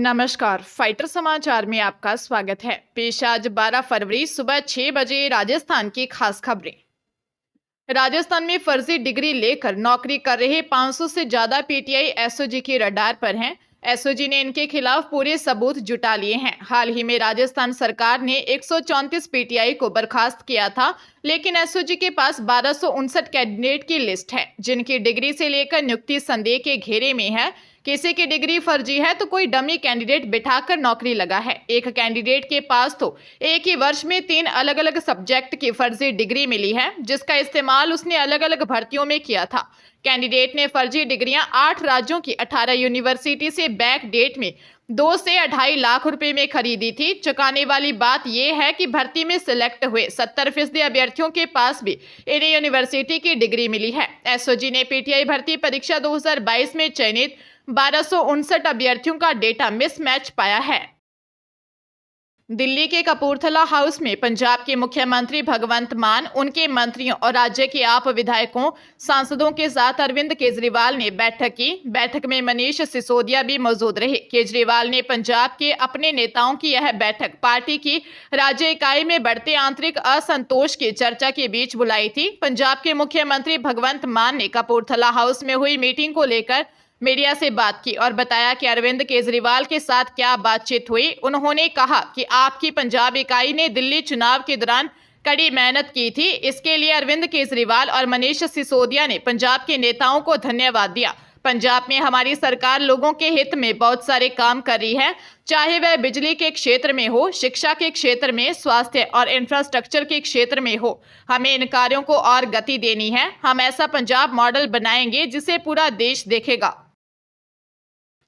नमस्कार, फाइटर समाचार में आपका स्वागत है। पेश आज 12 फरवरी सुबह 6 बजे राजस्थान की खास खबरें। राजस्थान में फर्जी डिग्री लेकर नौकरी कर रहे 500 से ज्यादा पीटीआई एसओजी के रडार पर हैं। एसओजी ने इनके खिलाफ पूरे सबूत जुटा लिए हैं। हाल ही में राजस्थान सरकार ने 134 पीटीआई को बर्खास्त किया था, लेकिन एसओजी के पास 1259 कैंडिडेट की लिस्ट है, जिनकी डिग्री से लेकर नियुक्ति संदेह के घेरे में है। किसी की डिग्री फर्जी है तो कोई डमी कैंडिडेट बिठाकर नौकरी लगा है। एक कैंडिडेट के पास तो एक ही वर्ष में 3 अलग अलग सब्जेक्ट की फर्जी डिग्री मिली है, जिसका इस्तेमाल उसने अलग अलग भर्तियों में किया था। कैंडिडेट ने फर्जी डिग्रियां 8 राज्यों की 18 यूनिवर्सिटी से बैक डेट में 2 से 2.5 लाख रुपए में खरीदी थी। चौंकाने वाली बात यह है कि भर्ती में सिलेक्ट हुए 70% अभ्यर्थियों के पास भी इन्हें यूनिवर्सिटी की डिग्री मिली है। एसओजी ने पीटीआई भर्ती परीक्षा 2022 में चयनित 1259 अभ्यर्थियों का डेटा मिसमैच पाया है। दिल्ली के कपूरथला हाउस में पंजाब के मुख्यमंत्री भगवंत मान, उनके मंत्रियों और राज्य के आप विधायकों, सांसदों के साथ अरविंद केजरीवाल ने बैठक की। बैठक में मनीष सिसोदिया भी मौजूद रहे। केजरीवाल ने पंजाब के अपने नेताओं की यह बैठक पार्टी की राज्य इकाई में बढ़ते आंतरिक असंतोष की चर्चा के बीच बुलाई थी। पंजाब के मुख्यमंत्री भगवंत मान ने कपूरथला हाउस में हुई मीटिंग को लेकर मीडिया से बात की और बताया कि अरविंद केजरीवाल के साथ क्या बातचीत हुई। उन्होंने कहा कि आपकी पंजाब इकाई ने दिल्ली चुनाव के दौरान कड़ी मेहनत की थी। इसके लिए अरविंद केजरीवाल और मनीष सिसोदिया ने पंजाब के नेताओं को धन्यवाद दिया। पंजाब में हमारी सरकार लोगों के हित में बहुत सारे काम कर रही है, चाहे वह बिजली के क्षेत्र में हो, शिक्षा के क्षेत्र में, स्वास्थ्य और इंफ्रास्ट्रक्चर के क्षेत्र में हो। हमें इन कार्यों को और गति देनी है। हम ऐसा पंजाब मॉडल बनाएंगे जिसे पूरा देश देखेगा।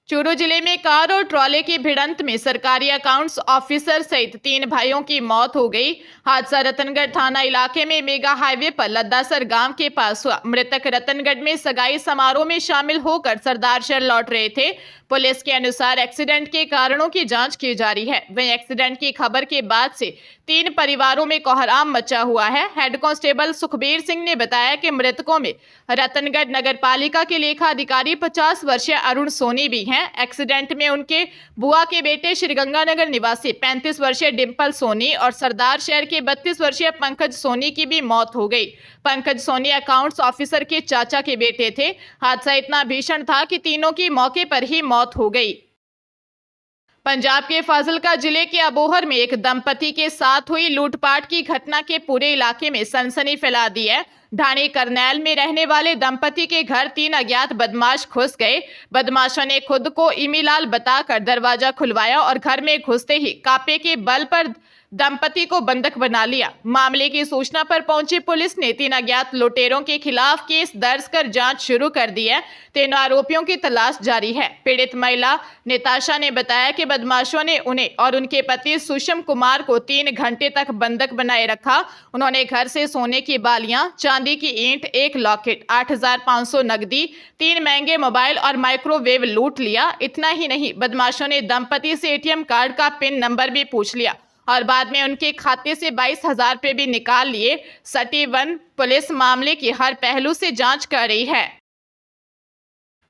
चूरू जिले में कार और ट्रॉले की भिड़ंत में सरकारी अकाउंट्स ऑफिसर सहित 3 भाइयों की मौत हो गई। हादसा रतनगढ़ थाना इलाके में मेगा हाईवे पर लद्दासर गांव के पास हुआ। मृतक रतनगढ़ में सगाई समारोह में शामिल होकर सरदारशहर लौट रहे थे। पुलिस के अनुसार एक्सीडेंट के कारणों की जांच की जा रही है। वहीं एक्सीडेंट की खबर के बाद से 3 परिवारों में कोहराम मचा हुआ है। हेड कांस्टेबल सुखबीर सिंह ने बताया कि मृतकों में रतनगढ़ नगर पालिका के लेखा अधिकारी 50 वर्षीय अरुण सोनी भी हैं। एक्सीडेंट में उनके बुआ के बेटे श्रीगंगानगर निवासी 35 वर्षीय डिंपल सोनी और सरदार शहर के 32 वर्षीय पंकज सोनी की भी मौत हो गई। पंकज सोनी अकाउंट्स ऑफिसर के चाचा के बेटे थे। हादसा इतना भीषण था कि तीनों की मौके पर ही मौत हो गई। पंजाब के फाजिलका जिले के अबोहर में एक दंपति के साथ हुई लूटपाट की घटना के पूरे इलाके में सनसनी फैला दी है। ढाणी करनैल में रहने वाले दंपति के घर 3 अज्ञात बदमाश घुस गए। बदमाशों ने खुद को इमीलाल बताकर दरवाजा खुलवाया और घर में घुसते ही कापे के बल पर दंपति को बंधक बना लिया। मामले की सूचना पर पहुंची पुलिस ने 3 अज्ञात लुटेरों के खिलाफ केस दर्ज कर जांच शुरू कर दी है। 3 आरोपियों की तलाश जारी है। पीड़ित महिला निताशा ने बताया कि बदमाशों ने उन्हें और उनके पति सुषम कुमार को 3 घंटे तक बंधक बनाए रखा। उन्होंने घर से सोने की बालियां, चांदी की ईंट, 1 लॉकेट, 8,500 नकदी, 3 महंगे मोबाइल और माइक्रोवेव लूट लिया। इतना ही नहीं, बदमाशों ने दंपति से एटीएम कार्ड का पिन नंबर भी पूछ लिया और बाद में उनके खाते से 22,000 रुपए भी निकाल लिए। सटी 1 पुलिस मामले की हर पहलू से जांच कर रही है।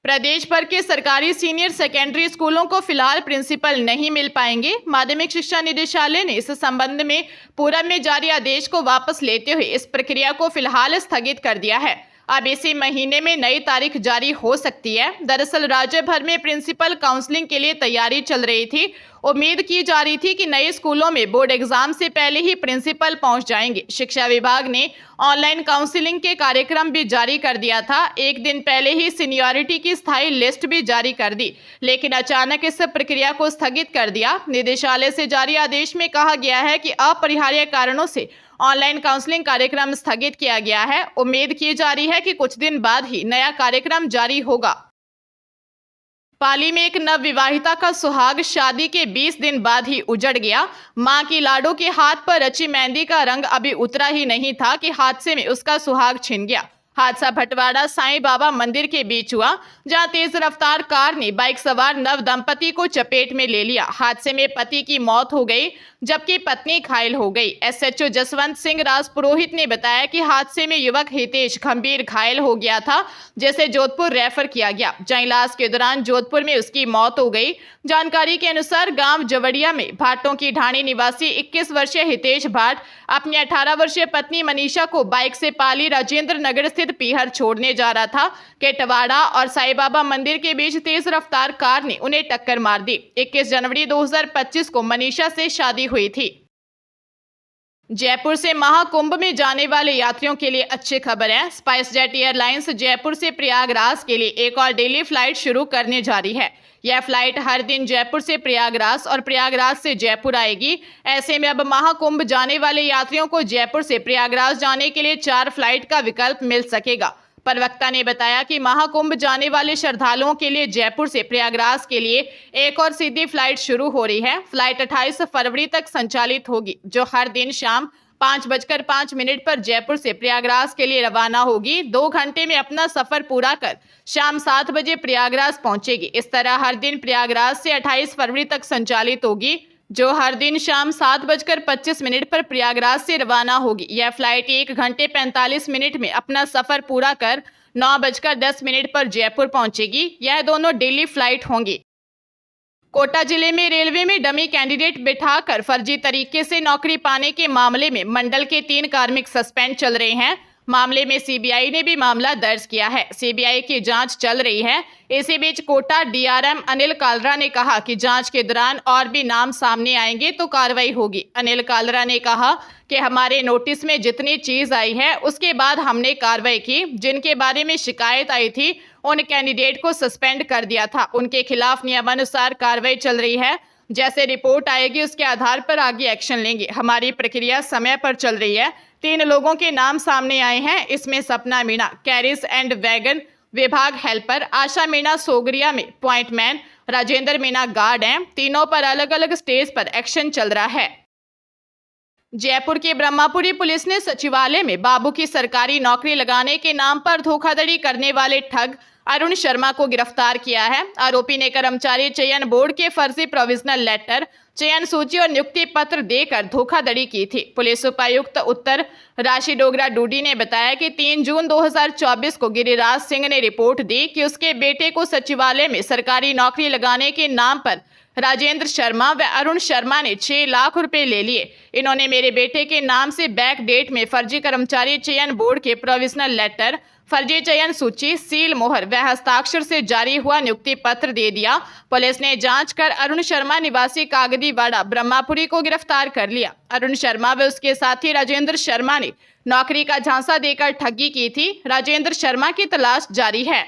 प्रदेश भर के सरकारी सीनियर सेकेंडरी स्कूलों को फिलहाल प्रिंसिपल नहीं मिल पाएंगे। माध्यमिक शिक्षा निदेशालय ने इस संबंध में पूर्व में जारी आदेश को वापस लेते हुए इस प्रक्रिया को फिलहाल स्थगित कर दिया है। अब इसी महीने में नई तारीख जारी हो सकती है। दरअसल राज्य भर में प्रिंसिपल काउंसलिंग के लिए तैयारी चल रही थी। उम्मीद की जा रही थी कि नए स्कूलों में बोर्ड एग्जाम से पहले ही प्रिंसिपल पहुंच जाएंगे। शिक्षा विभाग ने ऑनलाइन काउंसलिंग के कार्यक्रम भी जारी कर दिया था। एक दिन पहले ही सीनियरिटी की स्थायी लिस्ट भी जारी कर दी, लेकिन अचानक इस प्रक्रिया को स्थगित कर दिया। निदेशालय से जारी आदेश में कहा गया है कि अपरिहार्य कारणों से ऑनलाइन काउंसलिंग कार्यक्रम स्थगित किया गया है। उम्मीद की जा रही है कि कुछ दिन बाद ही नया कार्यक्रम जारी होगा। पाली में एक नवविवाहिता का सुहाग शादी के 20 दिन बाद ही उजड़ गया। मां की लाडो के हाथ पर रची मेहंदी का रंग अभी उतरा ही नहीं था कि हादसे में उसका सुहाग छिन गया। हादसा भटवाड़ा साईं बाबा मंदिर के बीच हुआ, जहां तेज रफ्तार कार ने बाइक सवार नव दंपति को चपेट में ले लिया। हादसे में पति की मौत हो गई जबकि पत्नी घायल हो गई। एसएचओ जसवंत सिंह राजपुरोहित ने बताया कि हादसे में युवक हितेश गंभीर घायल हो गया था, जिसे जोधपुर रेफर किया गया, जहां इलाज के दौरान जोधपुर में उसकी मौत हो गई। जानकारी के अनुसार गांव जवड़िया में भाटों की ढाणी निवासी 21 वर्षीय हितेश भाट अपनी 18 वर्षीय पत्नी मनीषा को बाइक से पाली राजेंद्र नगर स्थित पीहर छोड़ने जा रहा था कि टवाड़ा और साईं बाबा मंदिर के बीच तेज रफ्तार कार ने उन्हें टक्कर मार दी। 21 जनवरी 2025 को मनीषा से शादी हुई थी। जयपुर से महाकुंभ में जाने वाले यात्रियों के लिए अच्छी खबर है। स्पाइस जेट एयरलाइंस जयपुर से प्रयागराज के लिए एक और डेली फ्लाइट शुरू करने जा रही है। यह फ्लाइट हर दिन जयपुर से प्रयागराज और प्रयागराज से जयपुर आएगी। ऐसे में अब महाकुंभ जाने वाले यात्रियों को जयपुर से प्रयागराज जाने के लिए 4 फ्लाइट का विकल्प मिल सकेगा। प्रवक्ता ने बताया कि महाकुंभ जाने वाले श्रद्धालुओं के लिए जयपुर से प्रयागराज के लिए एक और सीधी फ्लाइट शुरू हो रही है। फ्लाइट 28 फरवरी तक संचालित होगी, जो हर दिन शाम 5:05 पर जयपुर से प्रयागराज के लिए रवाना होगी। 2 घंटे में अपना सफर पूरा कर शाम 7 बजे प्रयागराज पहुंचेगी। इस तरह हर दिन प्रयागराज से 28 फरवरी तक संचालित होगी, जो हर दिन शाम 7:25 पर प्रयागराज से रवाना होगी। यह फ्लाइट 1 घंटे 45 मिनट में अपना सफर पूरा कर 9:10 पर जयपुर पहुंचेगी। यह दोनों डेली फ्लाइट होंगी। कोटा जिले में रेलवे में डमी कैंडिडेट बिठाकर फर्जी तरीके से नौकरी पाने के मामले में मंडल के 3 कार्मिक सस्पेंड चल रहे हैं। मामले में सीबीआई ने भी मामला दर्ज किया है। सीबीआई की जांच चल रही है। इसी बीच कोटा डीआरएम अनिल कालरा ने कहा कि जांच के दौरान और भी नाम सामने आएंगे तो कार्रवाई होगी। अनिल कालरा ने कहा कि हमारे नोटिस में जितनी चीज आई है उसके बाद हमने कार्रवाई की। जिनके बारे में शिकायत आई थी उन कैंडिडेट को सस्पेंड कर दिया था। उनके खिलाफ नियमानुसार कार्रवाई चल रही है। जैसे रिपोर्ट आएगी उसके आधार पर आगे एक्शन लेंगे। हमारी प्रक्रिया समय पर चल रही है। 3 लोगों के नाम सामने आए हैं। इसमें सपना मीणा कैरिस एंड वैगन विभाग हेल्पर, आशा मीणा सोगरिया में पॉइंटमैन, राजेंद्र मीणा गार्ड हैं। तीनों पर अलग अलग स्टेज पर एक्शन चल रहा है। जयपुर के ब्रह्मापुरी पुलिस ने सचिवालय में बाबू की सरकारी नौकरी लगाने के नाम पर धोखाधड़ी करने वाले ठग अरुण शर्मा को गिरफ्तार किया है। आरोपी ने कर्मचारी चयन बोर्ड के फर्जी प्रोविजनल लेटर, चयन सूची और नियुक्ति पत्र देकर धोखाधड़ी की थी। पुलिस उपायुक्त उत्तर राशि डोगरा डूडी ने बताया कि 3 जून 2024 को गिरिराज सिंह ने रिपोर्ट दी कि उसके बेटे को सचिवालय में सरकारी नौकरी लगाने के नाम पर राजेंद्र शर्मा व अरुण शर्मा ने 6 लाख रुपए ले लिए। इन्होंने मेरे बेटे के नाम से बैक डेट में फर्जी कर्मचारी चयन बोर्ड के प्रोविजनल लेटर, फर्जी चयन सूची, सील मोहर व हस्ताक्षर से जारी हुआ नियुक्ति पत्र दे दिया। पुलिस ने जांच कर अरुण शर्मा निवासी कागदीवाड़ा ब्रह्मापुरी को गिरफ्तार कर लिया। अरुण शर्मा व उसके साथी राजेंद्र शर्मा ने नौकरी का झांसा देकर ठगी की थी। राजेंद्र शर्मा की तलाश जारी है।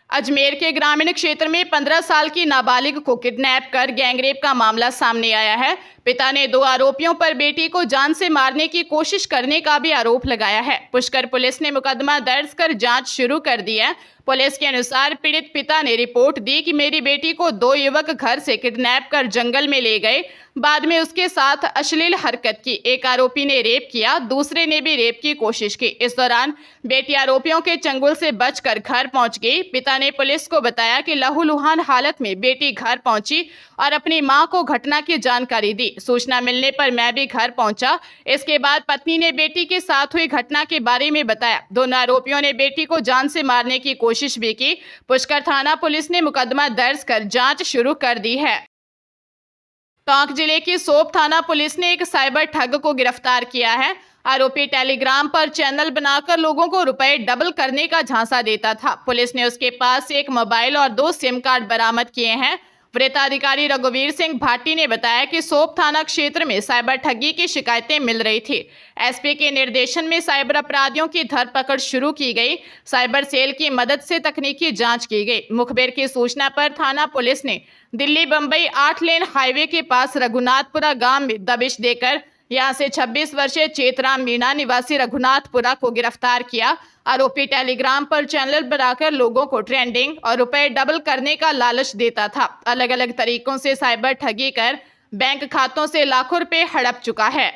अजमेर के ग्रामीण क्षेत्र में 15 साल की नाबालिग को किडनैप कर गैंगरेप का मामला सामने आया है। पिता ने 2 आरोपियों पर बेटी को जान से मारने की कोशिश करने का भी आरोप लगाया है। पुष्कर पुलिस ने मुकदमा दर्ज कर जांच शुरू कर दी है। पुलिस के अनुसार पीड़ित पिता ने रिपोर्ट दी कि मेरी बेटी को 2 युवक घर से किडनैप कर जंगल में ले गए। बाद में उसके साथ अश्लील हरकत की। एक आरोपी ने रेप किया, दूसरे ने भी रेप की कोशिश की। इस दौरान बेटी आरोपियों के चंगुल से बचकर घर पहुंच गई। पिता ने पुलिस को बताया कि लहूलुहान हालत में बेटी घर पहुंची और अपनी मां को घटना की जानकारी दी। सूचना मिलने पर मैं भी घर पहुंचा। इसके बाद पत्नी ने बेटी के साथ हुई घटना के बारे में बताया। दोनों आरोपियों ने बेटी को जान से मारने की कोशिश भी की। पुष्कर थाना पुलिस ने मुकदमा दर्ज कर जांच शुरू कर दी है। टोंक जिले की सोप थाना पुलिस ने एक साइबर ठग को गिरफ्तार किया है। आरोपी टेलीग्राम पर चैनल बनाकर लोगों को रुपए डबल करने का झांसा देता था। पुलिस ने उसके पास से 1 मोबाइल और 2 सिम कार्ड बरामद किए हैं। वृत्ताधिकारी रघुवीर सिंह भाटी ने बताया कि सोप थाना क्षेत्र में साइबर ठगी की शिकायतें मिल रही थी। एसपी के निर्देशन में साइबर अपराधियों की धरपकड़ शुरू की गई। साइबर सेल की मदद से तकनीकी जांच की गई। मुखबिर की सूचना पर थाना पुलिस ने दिल्ली बंबई 8 लेन हाईवे के पास रघुनाथपुरा गांव में दबिश देकर यहां से 26 वर्षीय चेतराम मीणा निवासी रघुनाथपुरा को गिरफ्तार किया। आरोपी टेलीग्राम पर चैनल बनाकर लोगों को ट्रेंडिंग और रुपए डबल करने का लालच देता था। अलग अलग तरीकों से साइबर ठगी कर बैंक खातों से लाखों रुपए हड़प चुका है।